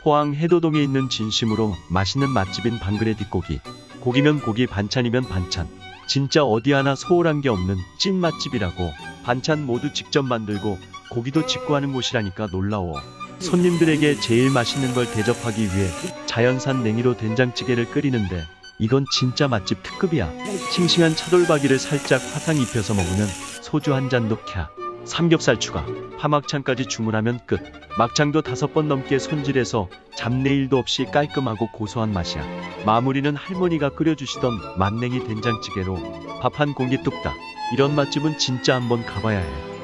포항 해도동에 있는 진심으로 맛있는 맛집인 방글의 뒷고기. 고기면 고기, 반찬이면 반찬. 진짜 어디 하나 소홀한 게 없는 찐 맛집이라고. 반찬 모두 직접 만들고 고기도 직구하는 곳이라니까 놀라워. 손님들에게 제일 맛있는 걸 대접하기 위해 자연산 냉이로 된장찌개를 끓이는데 이건 진짜 맛집 특급이야. 싱싱한 차돌박이를 살짝 화상 입혀서 먹으면 소주 한 잔도 캬. 삼겹살 추가, 파막창까지 주문하면 끝. 막창도 5번 넘게 손질해서 잡내일도 없이 깔끔하고 고소한 맛이야. 마무리는 할머니가 끓여주시던 맛냉이 된장찌개로 밥 한 공기 뚝딱. 이런 맛집은 진짜 한번 가봐야 해.